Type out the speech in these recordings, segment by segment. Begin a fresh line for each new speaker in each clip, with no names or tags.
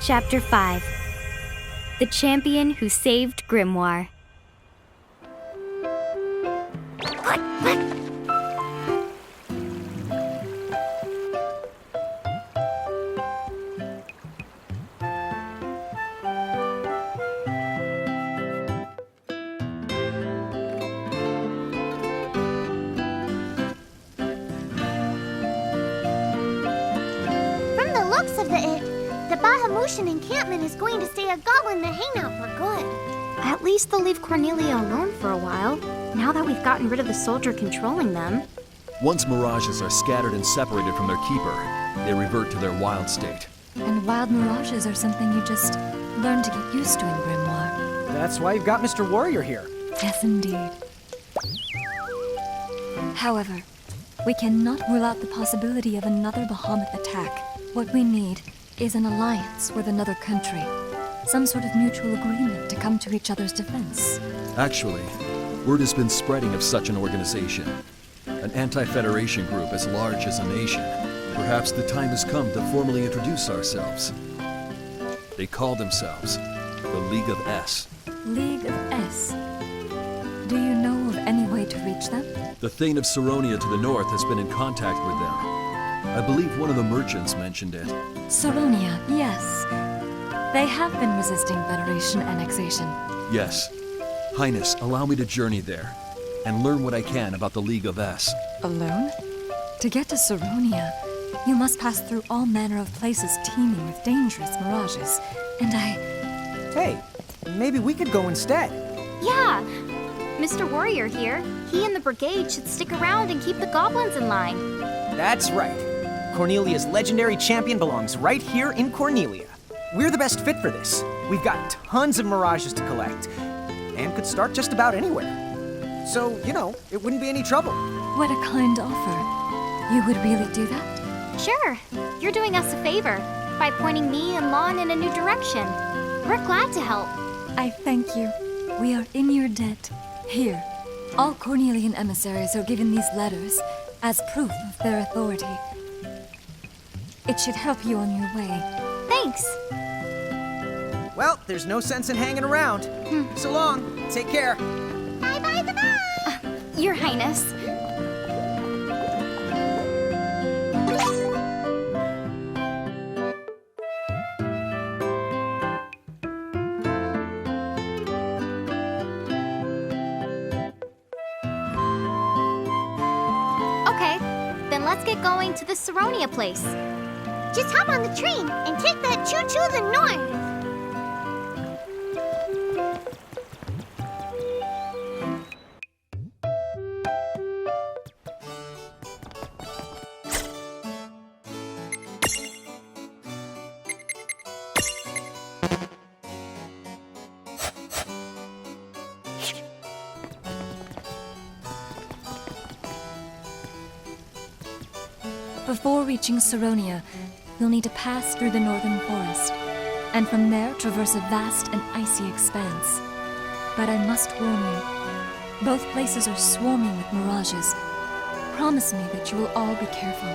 Chapter 5. The Champion Who Saved Grimoire.
From the looks of the Bahamutian encampment is going to stay a goblin to hang out for good.
At least they'll leave Cornelia alone for a while, now that we've gotten rid of the soldier controlling them.
Once mirages are scattered and separated from their keeper, they revert to their wild state.
And wild mirages are something you just learn to get used to in Grimoire.
That's why you've got Mr. Warrior here.
Yes, indeed. However, we cannot rule out the possibility of another behemoth attack. What we need is an alliance with another country. Some sort of mutual agreement to come to each other's defense.
Actually, word has been spreading of such an organization. An anti-federation group as large as a nation. Perhaps the time has come to formally introduce ourselves. They call themselves the League of S.
League of S. Do you know of any way to reach them?
The Thane of Saronia to the north has been in contact with them. I believe one of the merchants mentioned it.
Saronia, yes. They have been resisting Federation annexation.
Yes. Highness, allow me to journey there and learn what I can about the League of S.
Alone? To get to Saronia, you must pass through all manner of places teeming with dangerous mirages. And
Hey, maybe we could go instead.
Yeah! Mr. Warrior here, he and the brigade should stick around and keep the goblins in line.
That's right. Cornelia's legendary champion belongs right here in Cornelia. We're the best fit for this. We've got tons of mirages to collect, and could start just about anywhere. So, it wouldn't be any trouble.
what a kind offer. You would really do that?
Sure, you're doing us a favor by pointing me and Lon in a new direction. We're glad to help.
I thank you. We are in your debt. Here, all Cornelian emissaries are given these letters as proof of their authority. It should help you on your way.
Thanks.
Well, there's no sense in hanging around. So long. Take care.
Bye-bye the bye!
Your Highness. Okay, then let's get going to the Saronia place.
Just hop on the train and take that choo-choo to the north.
Before reaching Saronia, you'll need to pass through the northern forest, and from there traverse a vast and icy expanse. But I must warn you, both places are swarming with mirages. Promise me that you will all be careful.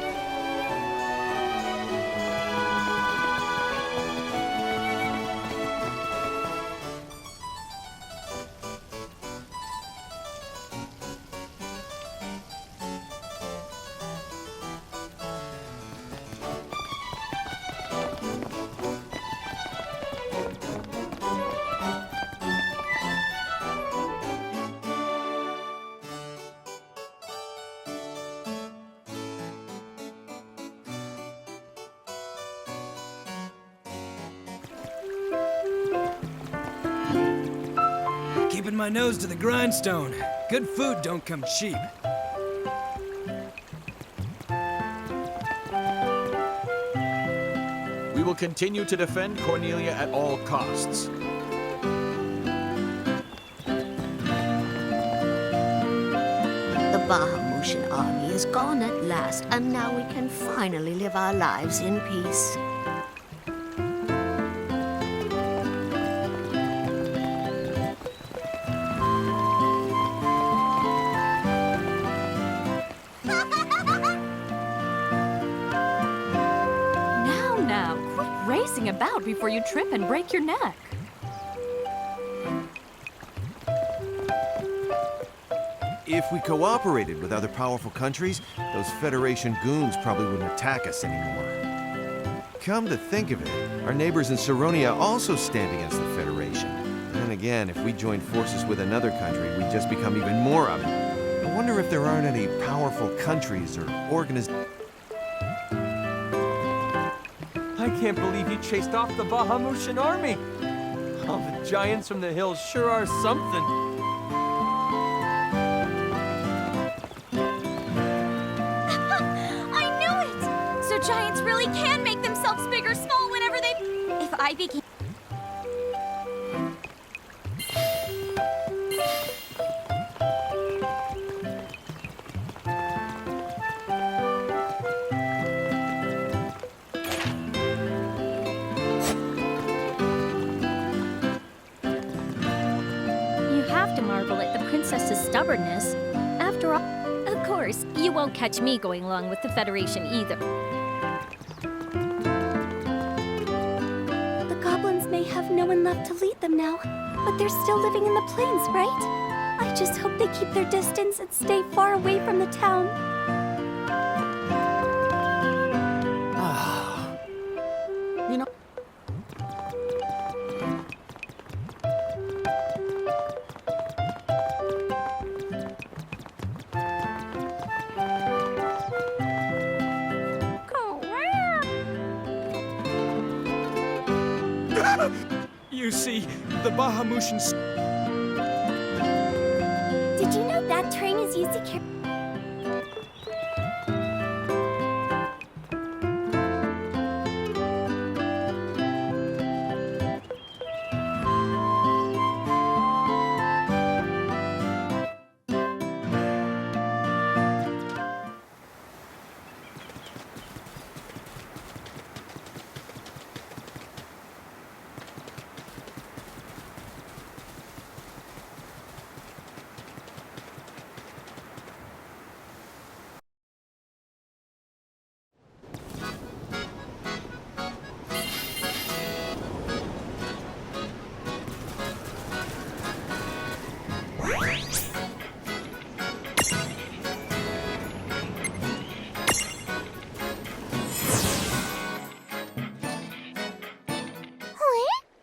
Keeping my nose to the grindstone. Good food don't come cheap.
We will continue to defend Cornelia at all costs.
The Bahamutian army is gone at last, and now we can finally live our lives in peace.
about before you trip and break your neck.
If we cooperated with other powerful countries, those Federation goons probably wouldn't attack us anymore. Come to think of it, our neighbors in Saronia also stand against the Federation. Then again, if we join forces with another country, we'd just become even more of it. I wonder if there aren't any powerful countries or organizations.
I can't believe he chased off the Bahamutian army. All the giants from the hills sure are something.
I knew it! So giants really can make themselves big or small whenever they... If I became...
You have to marvel at the princess's stubbornness. After all, of course, you won't catch me going along with the Federation either.
The goblins may have no one left to lead them now, but they're still living in the plains, right? I just hope they keep their distance and stay far away from the town.
You know...
You see, the Bahamutians...
Did you know that train is used to carry...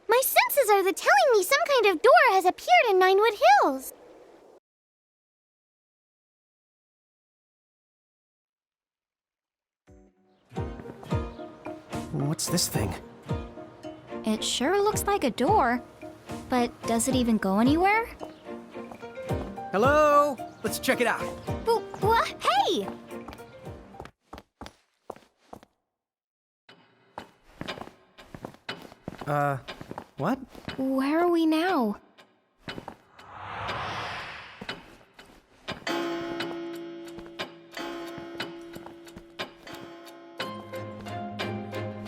My senses are telling me some kind of door has appeared in Ninewood Hills.
What's this thing?
It sure looks like a door. But does it even go anywhere?
Hello? Let's check it out.
What? Hey!
What?
Where are we now?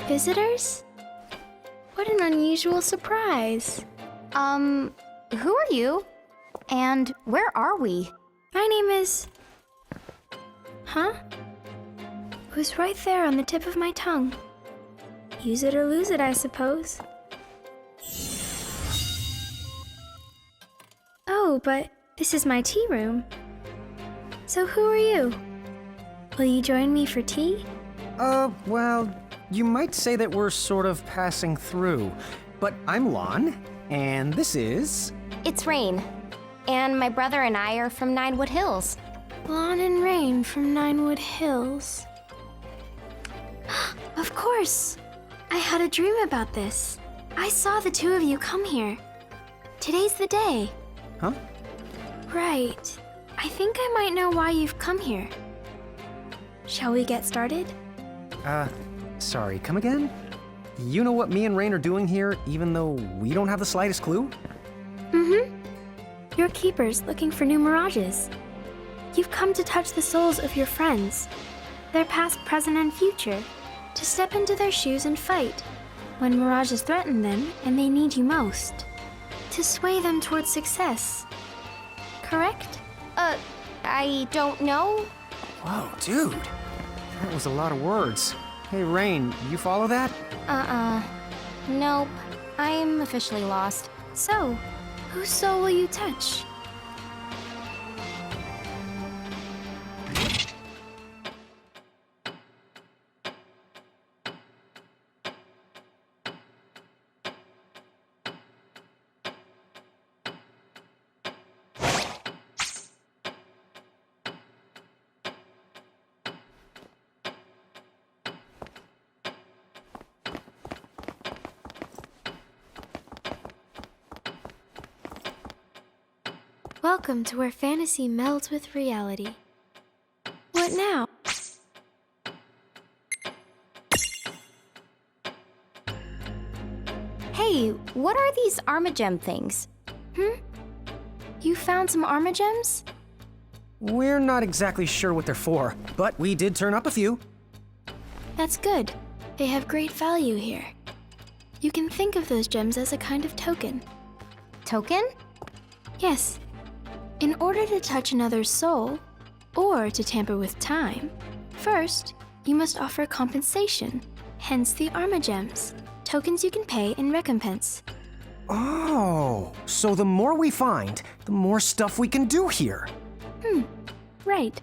Visitors? What an unusual surprise. Who are you? And where are we? My name is... Huh? It was right there on the tip of my tongue. Use it or lose it, I suppose. Oh, but this is my tea room. So who are you? Will you join me for tea?
Well, you might say that we're sort of passing through. But I'm Lon, and this is...
It's Rain. And my brother and I are from Ninewood Hills. Lon and Rain from Ninewood Hills. Of course! I had a dream about this. I saw the two of you come here. Today's the day.
Huh?
Right. I think I might know why you've come here. Shall we get started?
Sorry, come again? You know what me and Rain are doing here, even though we don't have the slightest clue?
Mm-hmm. You're keepers looking for new mirages. You've come to touch the souls of your friends, their past, present, and future, to step into their shoes and fight when mirages threaten them and they need you most, to sway them towards success. Correct? I don't know.
Whoa, dude. That was a lot of words. Hey, Rain, you follow that?
Nope. I'm officially lost.
So, whose soul will you touch? Welcome to where fantasy melds with reality. What now?
Hey, what are these Armagem things?
You found some Armagems?
We're not exactly sure what they're for, but we did turn up a few.
That's good. They have great value here. You can think of those gems as a kind of token.
Token?
Yes. In order to touch another's soul, or to tamper with time, first, you must offer compensation, hence the Armagems, tokens you can pay in recompense.
Oh, so the more we find, the more stuff we can do here.
Right.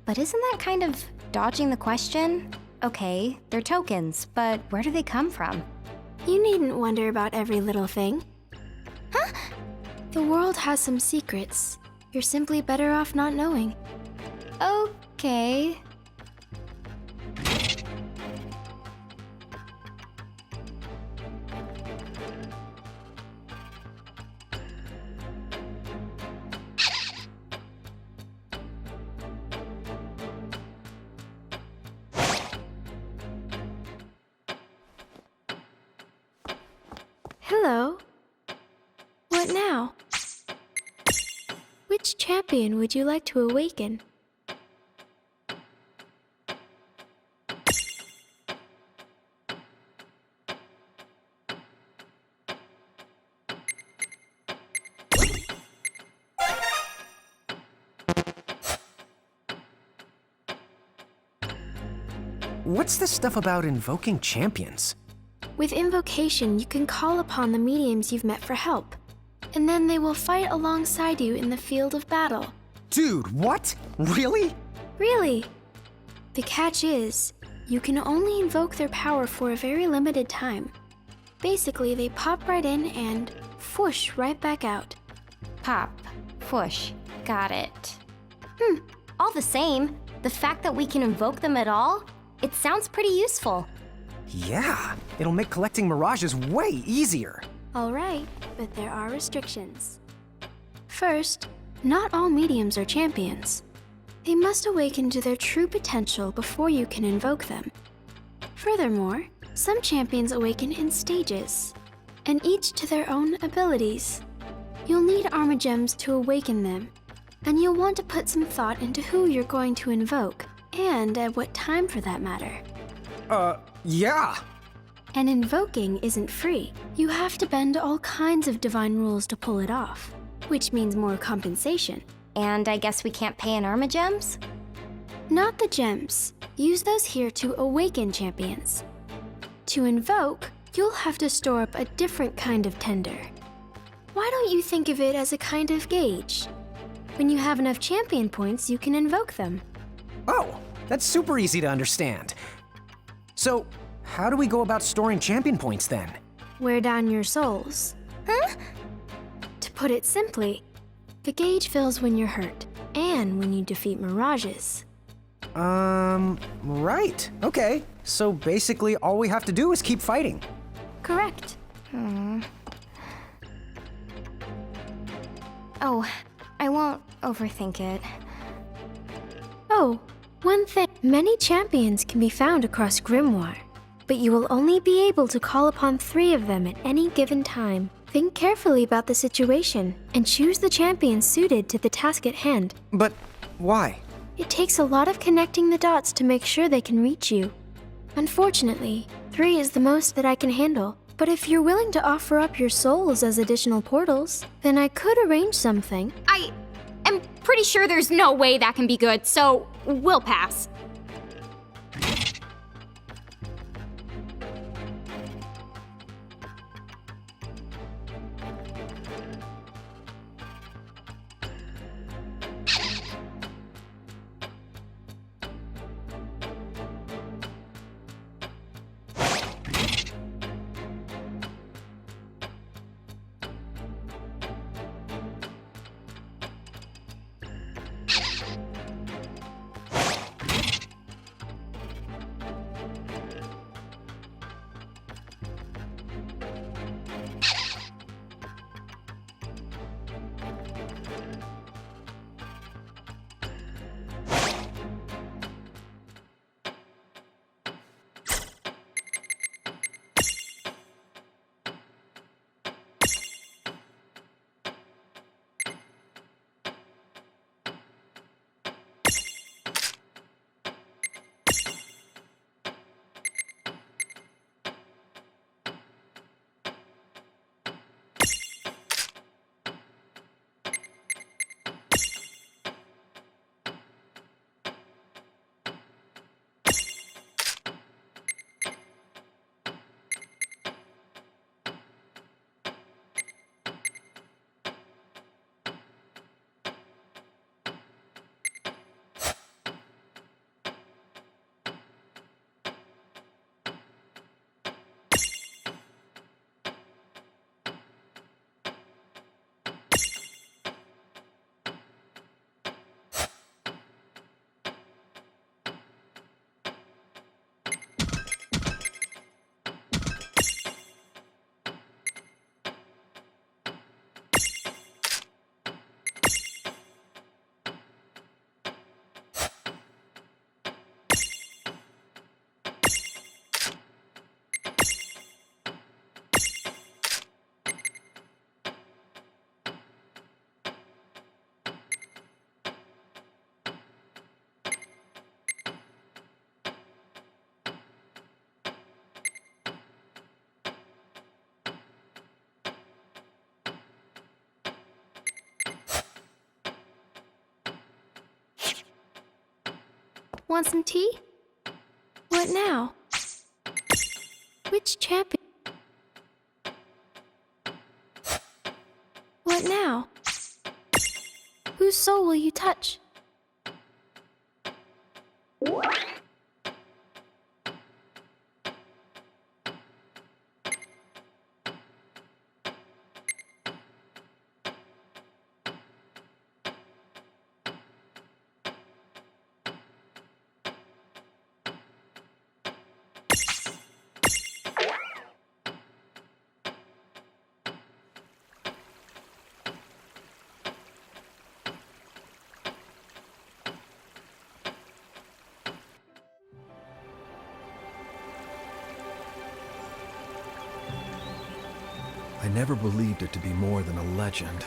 But isn't that kind of dodging the question? Okay, they're tokens, but where do they come from?
You needn't wonder about every little thing.
Huh?
The world has some secrets. You're simply better off not knowing.
Okay.
Hello. What now? Which champion would you like to awaken?
What's this stuff about invoking champions?
With invocation, you can call upon the mediums you've met for help, and then they will fight alongside you in the field of battle.
Dude, what? Really?
Really? The catch is, you can only invoke their power for a very limited time. Basically, they pop right in and whoosh right back out.
Pop. Whoosh. Got it. All the same, the fact that we can invoke them at all, it sounds pretty useful.
Yeah, it'll make collecting mirages way easier.
All right, but there are restrictions. First, not all mediums are champions. They must awaken to their true potential before you can invoke them. Furthermore, some champions awaken in stages, and each to their own abilities. You'll need Armagems to awaken them, and you'll want to put some thought into who you're going to invoke, and at what time for that matter.
Yeah.
And invoking isn't free. You have to bend all kinds of divine rules to pull it off, which means more compensation.
And I guess we can't pay in Armagems?
Not the gems. Use those here to awaken champions. To invoke, you'll have to store up a different kind of tender. Why don't you think of it as a kind of gauge? When you have enough champion points, you can invoke them.
Oh, that's super easy to understand. So, how do we go about storing champion points then?
Wear down your souls.
Huh?
To put it simply, the gauge fills when you're hurt, and when you defeat mirages.
Right. Okay. So basically all we have to do is keep fighting.
Correct.
Oh, I won't overthink it.
Oh, one thing. Many champions can be found across Grimoire, but you will only be able to call upon 3 of them at any given time. Think carefully about the situation, and choose the champion suited to the task at hand.
But why?
It takes a lot of connecting the dots to make sure they can reach you. Unfortunately, 3 is the most that I can handle. But if you're willing to offer up your souls as additional portals, then I could arrange something.
I am pretty sure there's no way that can be good, so we'll pass.
Want some tea? What now? Which champion? What now? Whose soul will you touch?
I never believed it to be more than a legend.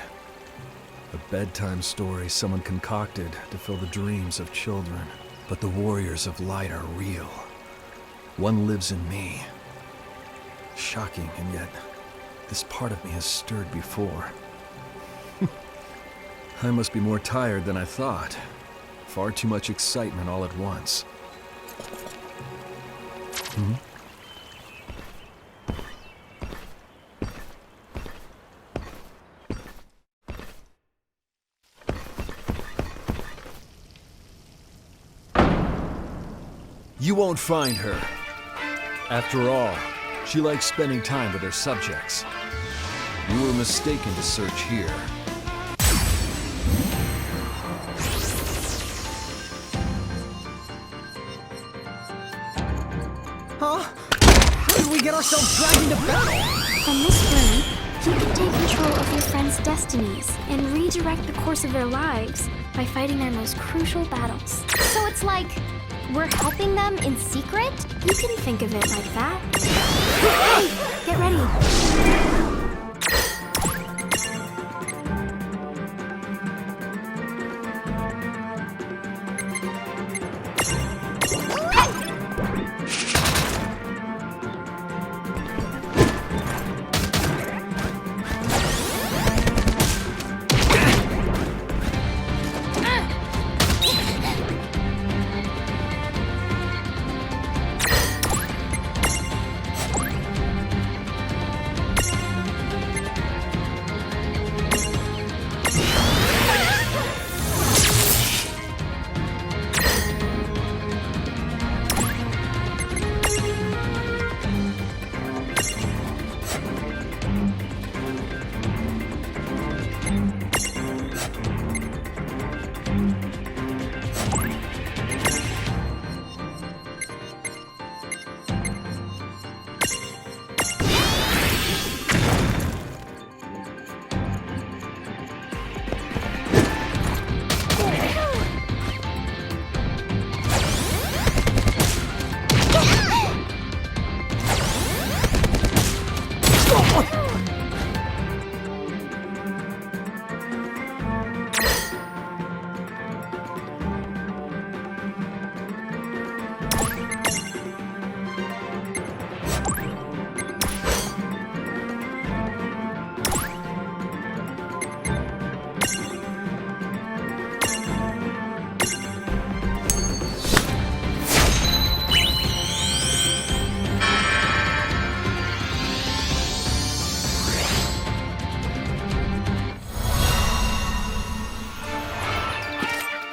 A bedtime story someone concocted to fill the dreams of children. But the warriors of light are real. One lives in me. Shocking, and yet this part of me has stirred before. I must be more tired than I thought. Far too much excitement all at once. You won't find her. After all, she likes spending time with her subjects. You were mistaken to search here.
Huh? How did we get ourselves dragged into battle?
From this room, you can take control of your friends' destinies and redirect the course of their lives by fighting their most crucial battles.
So it's like we're helping them in secret?
You can think of it like that. Hey, get ready.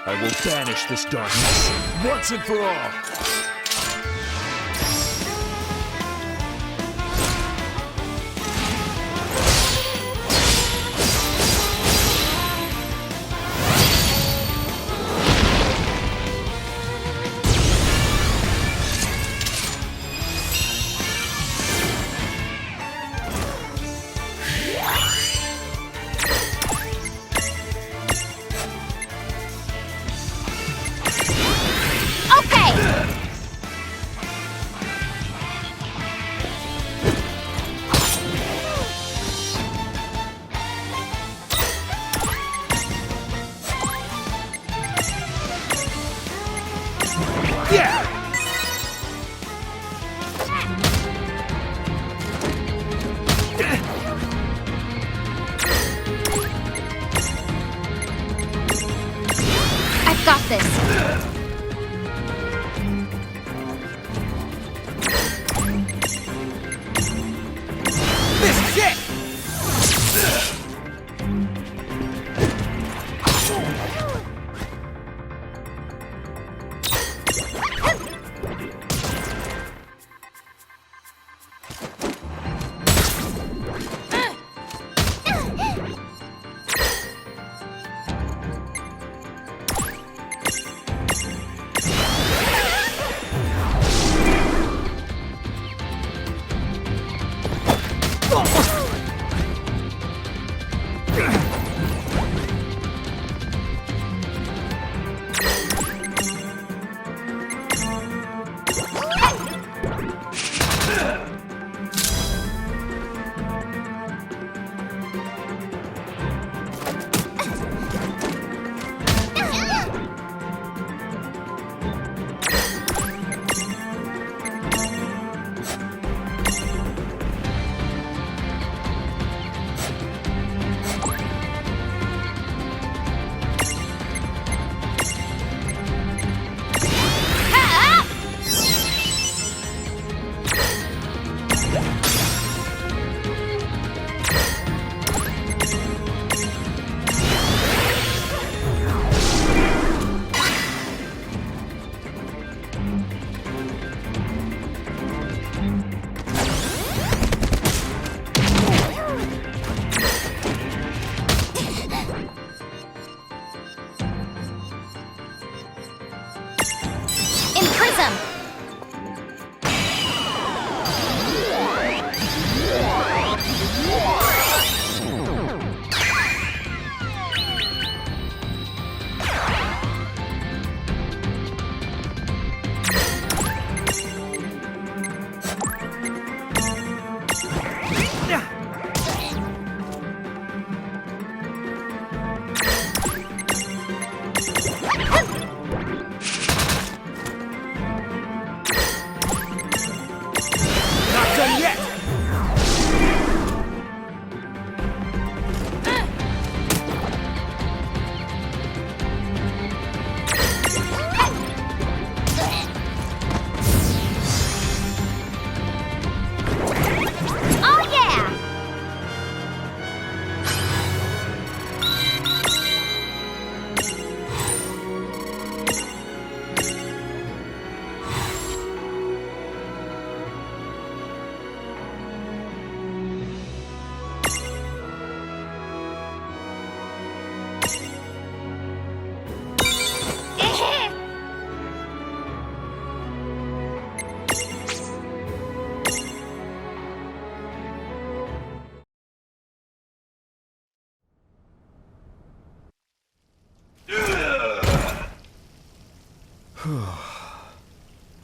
I will banish this darkness once and for all.
I've got this.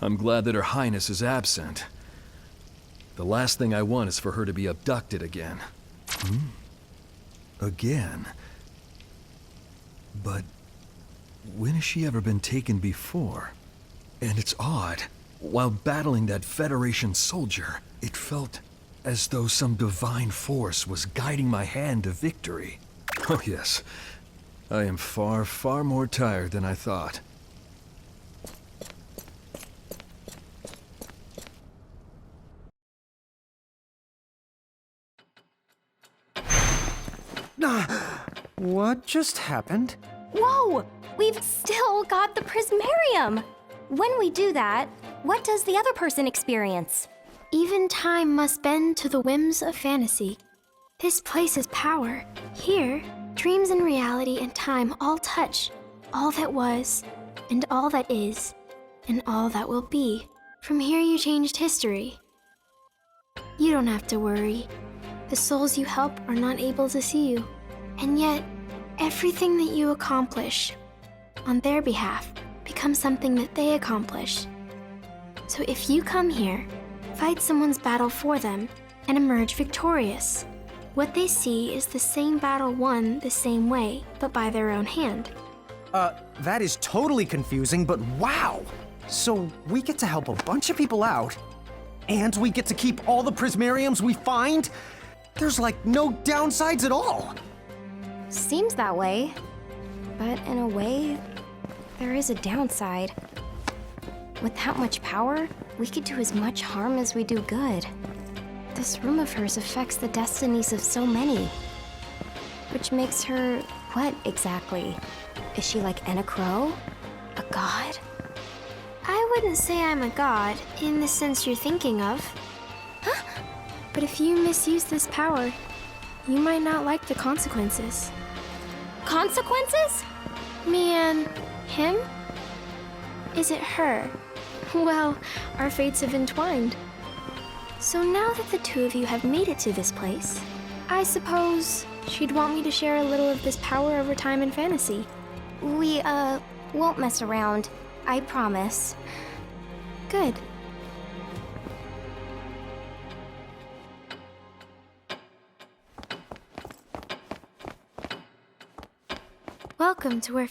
I'm glad that Her Highness is absent. The last thing I want is for her to be abducted again. Again? But when has she ever been taken before? And it's odd. While battling that Federation soldier, it felt as though some divine force was guiding my hand to victory. Oh yes, I am far, far more tired than I thought.
What just happened?
Whoa! We've still got the Prismarium! When we do that, what does the other person experience?
Even time must bend to the whims of fantasy. This place is power. Here, dreams and reality and time all touch. All that was, and all that is, and all that will be. From here you changed history. You don't have to worry. The souls you help are not able to see you. And yet, everything that you accomplish on their behalf becomes something that they accomplish. So if you come here, fight someone's battle for them, and emerge victorious, what they see is the same battle won the same way, but by their own hand.
That is totally confusing, but wow! So we get to help a bunch of people out, and we get to keep all the Prismariums we find? There's like no downsides at all!
Seems that way. But in a way, there is a downside. With that much power, we could do as much harm as we do good. This room of hers affects the destinies of so many. Which makes her what exactly? Is she like Anna Crow? A god?
I wouldn't say I'm a god in the sense you're thinking of. Huh? But if you misuse this power, you might not like the consequences.
Consequences?
Me and him? Is it her? Well, our fates have entwined. So now that the two of you have made it to this place, I suppose she'd want me to share a little of this power over time and fantasy.
We, won't mess around. I promise.
Good. Welcome to where